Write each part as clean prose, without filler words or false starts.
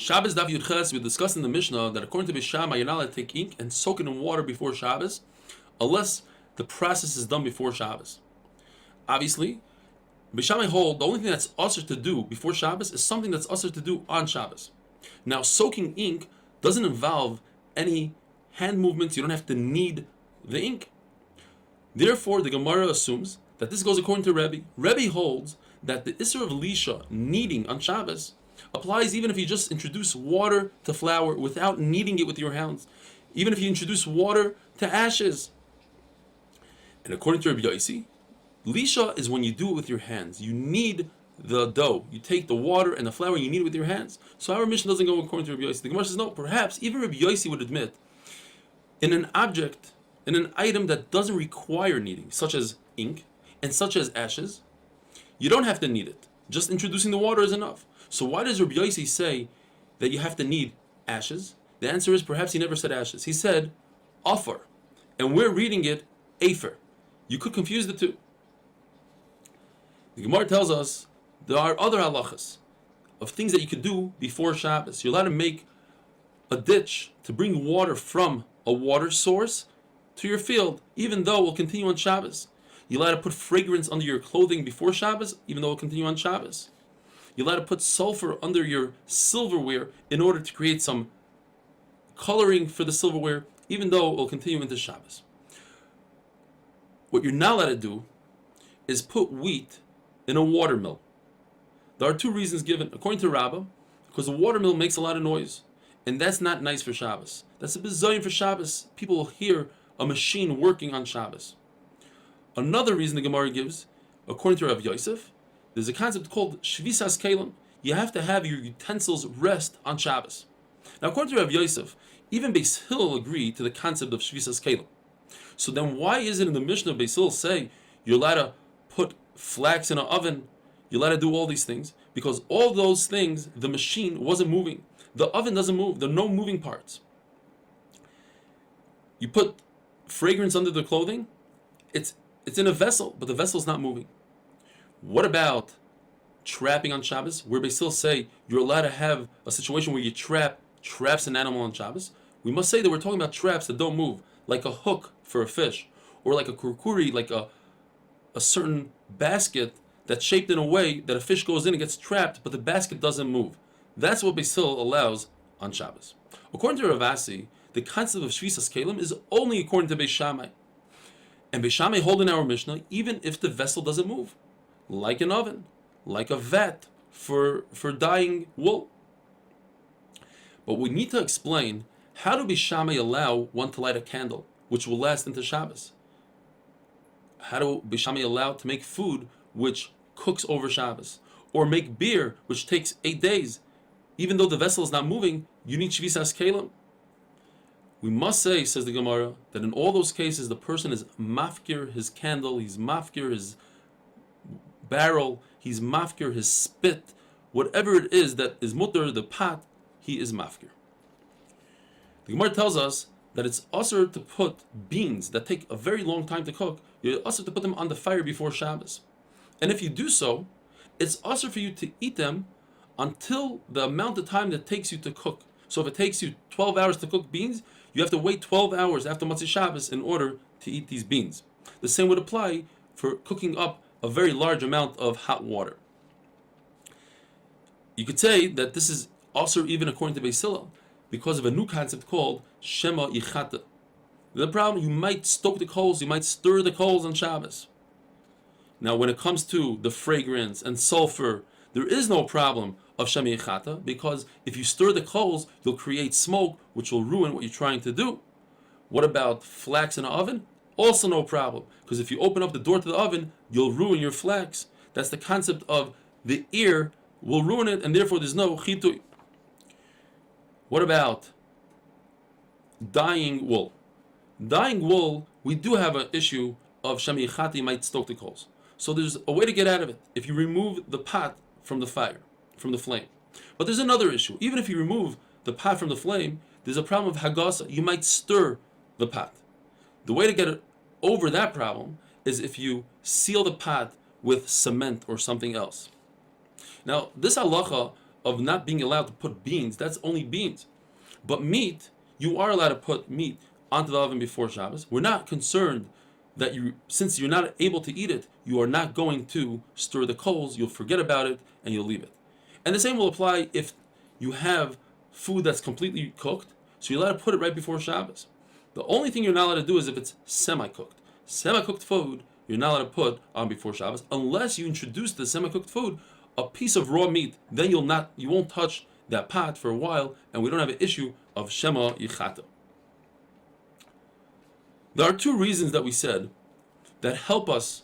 Shabbos Daf Yudches, we discussed in the Mishnah that according to Beis Shammai, you're not allowed to take ink and soak it in water before Shabbos, unless the process is done before Shabbos. Obviously, Beis Shammai hold the only thing that's usher to do before Shabbos is something that's usher to do on Shabbos. Now, soaking ink doesn't involve any hand movements. You don't have to knead the ink. Therefore, the Gemara assumes that this goes according to Rebbe. Rebbe holds that the Isser of Lisha, kneading on Shabbos, applies even if you just introduce water to flour without kneading it with your hands. Even if you introduce water to ashes. And according to Rabbi Yossi, Lisha is when you do it with your hands. You knead the dough. You take the water and the flour and you knead it with your hands. So our mission doesn't go according to Rabbi Yossi. The Gemara says no, perhaps even Rabbi Yossi would admit in an object, in an item that doesn't require kneading, such as ink and such as ashes, you don't have to knead it. Just introducing the water is enough. So why does Rabbi Yossi say that you have to knead ashes? The answer is perhaps he never said ashes. He said offer. And we're reading it afer. You could confuse the two. The Gemara tells us there are other halachas of things that you could do before Shabbos. You're allowed to make a ditch to bring water from a water source to your field, even though it will continue on Shabbos. You're allowed to put fragrance under your clothing before Shabbos, even though it will continue on Shabbos. You're allowed to put sulfur under your silverware in order to create some coloring for the silverware, even though it will continue into Shabbos. What you're not allowed to do is put wheat in a watermill. There are two reasons given. According to Rabbah, because a watermill makes a lot of noise, and that's not nice for Shabbos. That's a bizayon for Shabbos. People will hear a machine working on Shabbos. Another reason the Gemara gives, according to Rav Yosef, there's a concept called shvisas kelim. You have to have your utensils rest on Shabbos. Now, according to Rav Yosef, even Beis Hillel agreed to the concept of shvisas kelim. So then why is it in the Mishnah Beis Hillel say you're allowed to put flax in an oven, you're allowed to do all these things? Because all those things, the machine wasn't moving. The oven doesn't move. There are no moving parts. You put fragrance under the clothing, it's in a vessel, but the vessel's not moving. What about trapping on Shabbos? Where Beis Hillel say you're allowed to have a situation where you traps an animal on Shabbos. We must say that we're talking about traps that don't move, like a hook for a fish, or like a kurkuri, like a certain basket that's shaped in a way that a fish goes in and gets trapped, but the basket doesn't move. That's what Beis Hillel allows on Shabbos. According to Rav Asi, the concept of shvisas kelim is only according to Beis Shammai. And Beis Shammai hold in our Mishnah, even if the vessel doesn't move, like an oven, like a vat for dyeing wool. But we need to explain, how do Beis Shammai allow one to light a candle, which will last into Shabbos? How do Beis Shammai allow to make food which cooks over Shabbos? Or make beer, which takes 8 days? Even though the vessel is not moving, you need shvisas kelim. We must say, says the Gemara, that in all those cases the person is mafkir his candle, he's mafkir his barrel, he's mafkir his spit, whatever it is that is mutter, the pot, he is mafkir. The Gemara tells us that it's usher to put beans that take a very long time to cook, you're usher to put them on the fire before Shabbos. And if you do so, it's usher for you to eat them until the amount of time that it takes you to cook. So if it takes you 12 hours to cook beans, you have to wait 12 hours after Motzei Shabbos in order to eat these beans. The same would apply for cooking up a very large amount of hot water. You could say that this is also even according to Beis Hillel, because of a new concept called Shema Yichata. The problem, you might stoke the coals, you might stir the coals on Shabbos. Now when it comes to the fragrance and sulfur, there is no problem of Shema Yichata, because if you stir the coals, you'll create smoke, which will ruin what you're trying to do. What about flax in an oven? Also no problem, because if you open up the door to the oven, you'll ruin your flax. That's the concept of the air will ruin it, and therefore there's no chitui. What about dyeing wool? Dyeing wool, we do have an issue of Shema Yichata, you might stoke the coals. So there's a way to get out of it. If you remove the pot from the fire, from the flame. But there's another issue. Even if you remove the pot from the flame, there's a problem of hagasa. You might stir the pot. The way to get over that problem is if you seal the pot with cement or something else. Now, this halacha of not being allowed to put beans, that's only beans. But meat, you are allowed to put meat onto the oven before Shabbos. We're not concerned that since you're not able to eat it, you are not going to stir the coals, you'll forget about it, and you'll leave it. And the same will apply if you have food that's completely cooked, so you're allowed to put it right before Shabbos. The only thing you're not allowed to do is if it's semi-cooked. Semi-cooked food, you're not allowed to put on before Shabbos, unless you introduce the semi-cooked food a piece of raw meat. Then you won't touch that pot for a while, and we don't have an issue of Shema Yichata. There are two reasons that we said that help us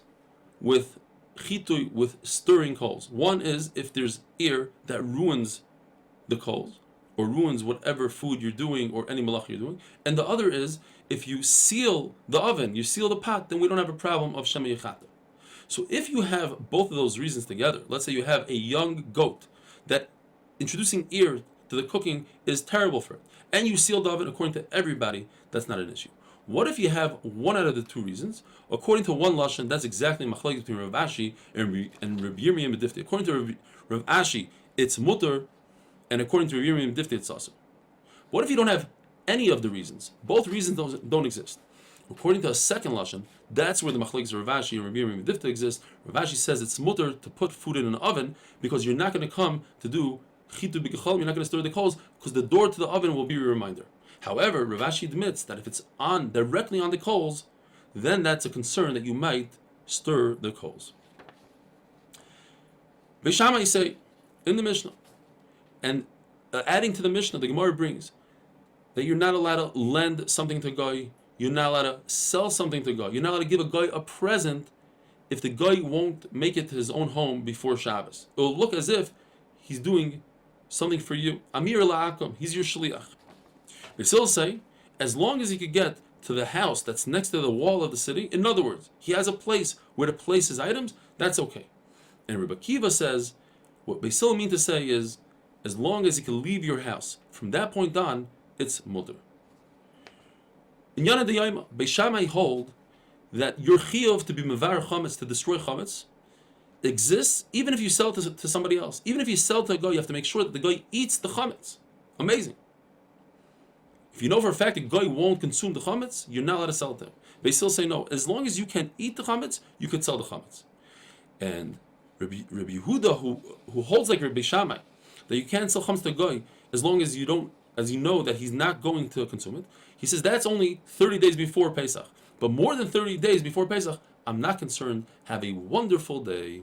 with chitui, with stirring coals. One is if there's air that ruins the coals, or ruins whatever food you're doing or any malach you're doing. And the other is if you seal the oven, you seal the pot, then we don't have a problem of Shema Yichata. So if you have both of those reasons together, let's say you have a young goat that introducing air to the cooking is terrible for it, and you seal the oven, according to everybody, that's not an issue. What if you have one out of the two reasons? According to one lashon, that's exactly machlokes between Rav Ashi and Rabbi Yirmiyah Medifti. According to Rav Ashi, it's mutter, and according to Rabbi Yirmiyah Medifti, it's also. What if you don't have any of the reasons? Both reasons don't exist. According to a second lashon, that's where the machlokes of Rav Ashi and Rabbi Yirmiyah Medifti exist. Rav Ashi says it's mutter to put food in an oven because you're not going to come to do chitu b'kechol, you're not going to stir the coals because the door to the oven will be a reminder. However, Rav Ashi admits that if it's on directly on the coals, then that's a concern that you might stir the coals. Beis Shammai say in the Mishnah, and adding to the Mishnah, the Gemara brings that you're not allowed to lend something to Goy, you're not allowed to sell something to Goy, you're not allowed to give a Goy a present if the Goy won't make it to his own home before Shabbos. It will look as if he's doing something for you. Amir la'akum, he's your shliach. They still say, as long as he could get to the house that's next to the wall of the city, in other words, he has a place where to place his items, that's okay. And Rebbe Akiva says, what Beis Hillel mean to say is, as long as he can leave your house, from that point on, it's mutter. In Yana D'Yayma, Beis Shammai hold that your chiyuv to be mevar chametz, to destroy chametz, exists even if you sell it to somebody else. Even if you sell to a guy, you have to make sure that the guy eats the chametz. Amazing. If you know for a fact that guy won't consume the chametz, you're not allowed to sell it to him. They still say no. As long as you can eat the chametz, you could sell the chametz. And Rabbi Yehuda, who holds like Rabbi Shammai, that you can't sell chametz to a guy as long as you know that he's not going to consume it. He says that's only 30 days before Pesach. But more than 30 days before Pesach, I'm not concerned. Have a wonderful day.